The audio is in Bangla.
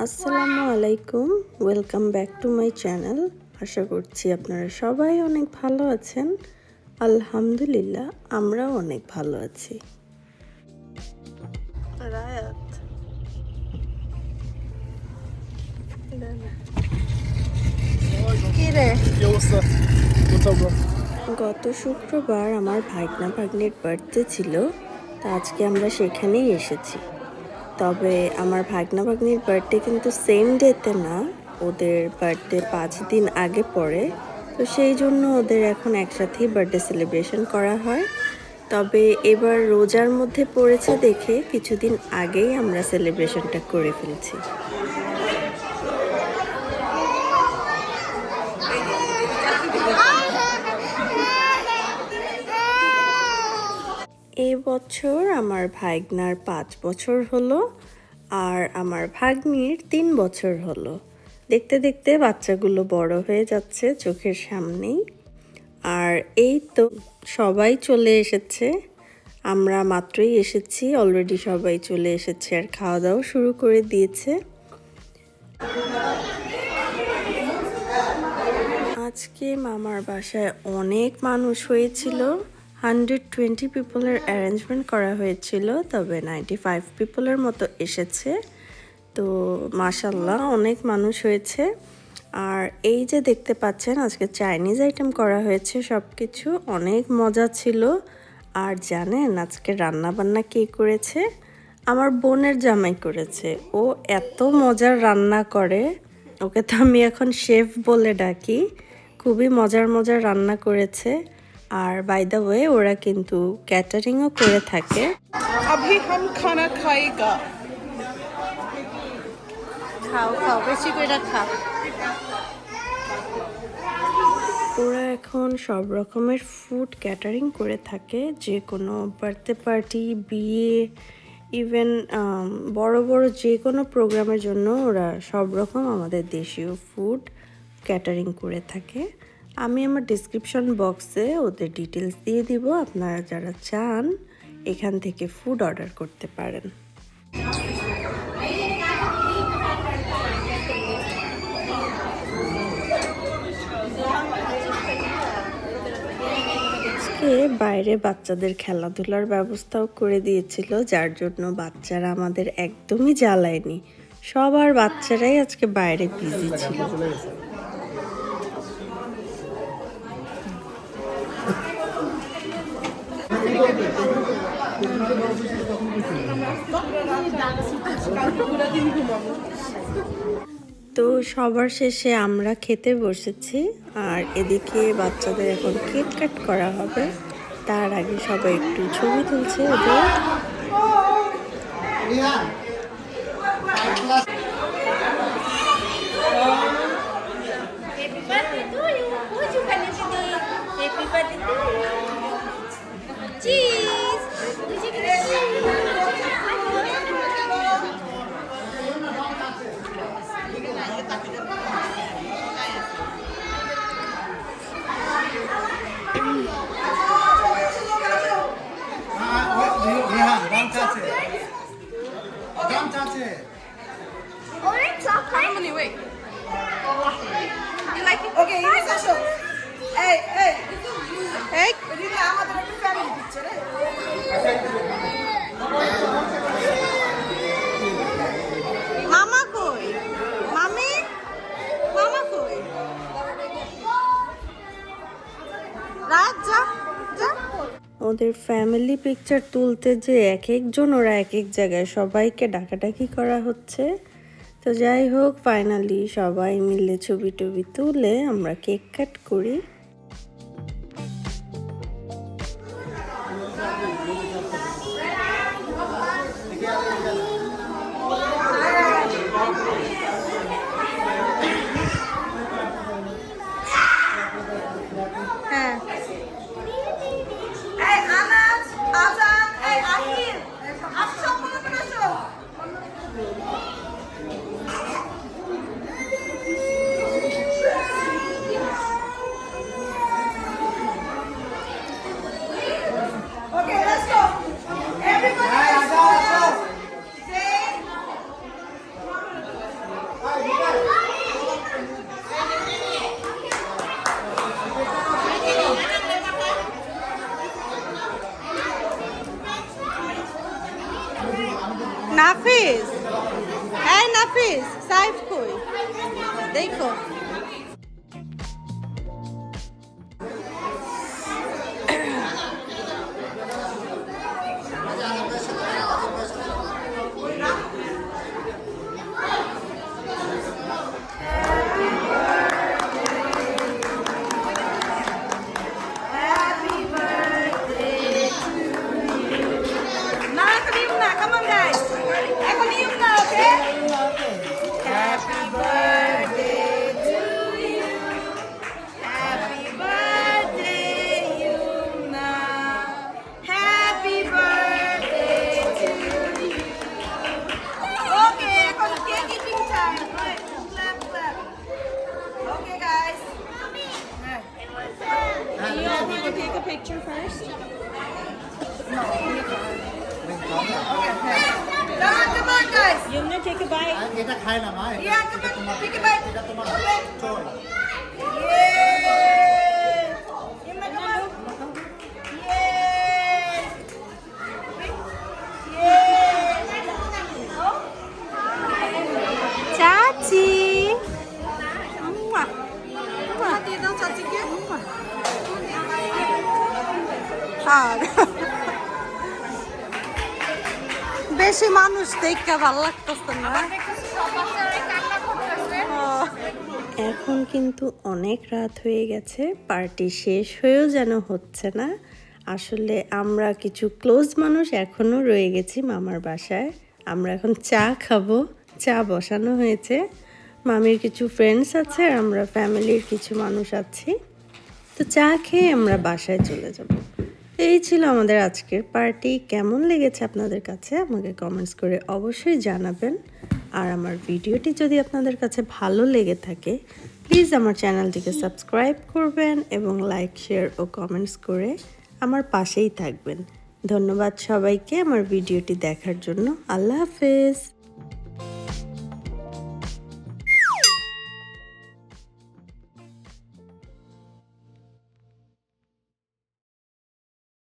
আসসালামু আলাইকুম, welcome back to my channel. আশা করছি আপনারা সবাই অনেক ভালো আছেন। আলহামদুলিল্লাহ, আমরাও অনেক ভালো আছি। রায়াত গত শুক্রবার আমার ভাগনা ভাগ্নির বার্থডে ছিল, তা আজকে আমরা সেখানেই এসেছি। তবে আমার ভাগনা ভাগ্নির বার্থডে কিন্তু সেম ডেতে না, ওদের বার্থডে 5 দিন আগে পড়ে। তো সেই জন্য ওদের এখন একসাথেই বার্থডে সেলিব্রেশন করা হয়। তবে এবার রোজার মধ্যে পড়েছে দেখে কিছুদিন আগেই আমরা সেলিব্রেশনটা করে ফেলছি। এই বছর আমার ভাগ্নার 5 বছর হলো, আর আমার ভাগ্নির 3 বছর হলো। দেখতে দেখতে বাচ্চাগুলো বড় হয়ে যাচ্ছে চোখের সামনেই। আর এই তো সবাই চলে এসেছে, আমরা মাত্রই এসেছি, অলরেডি সবাই চলে এসেছে আর খাওয়া দাওয়া শুরু করে দিয়েছে। আজকে মামার বাসায় অনেক মানুষ হয়েছিল। 120 পিপলের অ্যারেঞ্জমেন্ট করা হয়েছিল, তবে 95 পিপলের মতো এসেছে। তো মাশাল্লাহ অনেক মানুষ হয়েছে। আর এই যে দেখতে পাচ্ছেন আজকে চাইনিজ আইটেম করা হয়েছে, সব কিছু অনেক মজা ছিল। আর জানেন আজকে রান্না বান্না কে করেছে? আমার বোনের জামাই করেছে। ও এত মজার রান্না করে, ওকে তো আমি এখন শেফ বলে ডাকি। খুবই মজার মজার রান্না করেছে। আর বাই দ্য ওয়ে ওরা কিন্তু ক্যাটারিংও করে থাকে। अभी हम खाना खाएगा। খাও খাও, বেশি করে খাও। ওরা এখন সব রকমের ফুড ক্যাটারিং করে থাকে, যে কোনো বার্থডে পার্টি, বিয়ে, ইভেন বড় বড় যে কোনো প্রোগ্রামের জন্য ওরা সব রকম আমাদের দেশীয় ফুড ক্যাটারিং করে থাকে। আমি আমার ডিসক্রিপশন বক্সে ওদের ডিটেলস দিয়ে দিব, আপনারা যারা চান এখান থেকে ফুড অর্ডার করতে পারেন। আজকে বাইরে বাচ্চাদের খেলাধুলার ব্যবস্থাও করে দিয়েছিল, যার জন্য বাচ্চারা আমাদের একদমই জ্বালায়নি। সবার বাচ্চারাই আজকে বাইরে বিজি ছিল। তো সবার শেষে আমরা খেতে বসেছি, আর এদিকে বাচ্চাদের এখন কেক কাট করা হবে। তার আগে সবাই একটু ছবি তুলছে ওদের। Orange chocolate? How many? Wait. You like it? Okay, you need to. Hey, hey. Hey. Mama koi? Mami? Mama koi? Raja? ওদের ফ্যামিলি পিকচার তুলতে যে এক একজন ওরা এক এক জায়গায় সবাইকে ডাকাডাকি করা হচ্ছে। তো যাই হোক, ফাইনালি সবাই মিলে ছবি টবি তুলে আমরা কেক কাট করি। এই নাফিস সাইফ কই দেখো না এখন ইউম না, come on guys. এখন ইউম না, okay? Happy birthday to you. Happy birthday, Yumna. Happy birthday to you. Okay, এখন cake eating time. Right, clap, clap. Okay, guys. You all want to take a picture first? Come on, guys. You want to take a bite? এটা খায় না মা Yeah, come on, take a bite. এটা তোমার Okay. চল Yay! Yumna, come on. Yay! Yay! Oh. চাচি দিয়ে দাও চাচিকে। আর বেশি মানুষ দেখতে ভালো লাগতেছে না এখন কিন্তু অনেক রাত হয়ে গেছে, পার্টি শেষ হয়েও যেন হচ্ছে না। আসলে আমরা কিছু ক্লোজ মানুষ এখনও রয়ে গেছি মামার বাসায়। আমরা এখন চা খাবো, চা বসানো হয়েছে। মামির কিছু ফ্রেন্ডস আছে আর আমরা ফ্যামিলির কিছু মানুষ আছি। তো চা খেয়ে আমরা বাসায় চলে যাব। এই ছিল আমাদের আজকের পার্টি। কেমন লেগেছে আপনাদের কাছে আমাকে কমেন্টস করে অবশ্যই জানাবেন। আর আমার ভিডিওটি যদি আপনাদের কাছে ভালো লেগে থাকে প্লিজ আমার চ্যানেলটিকে সাবস্ক্রাইব করবেন এবং লাইক, শেয়ার ও কমেন্টস করে আমার পাশেই থাকবেন। ধন্যবাদ সবাইকে আমার ভিডিওটি দেখার জন্য। আল্লাহ হাফেজ।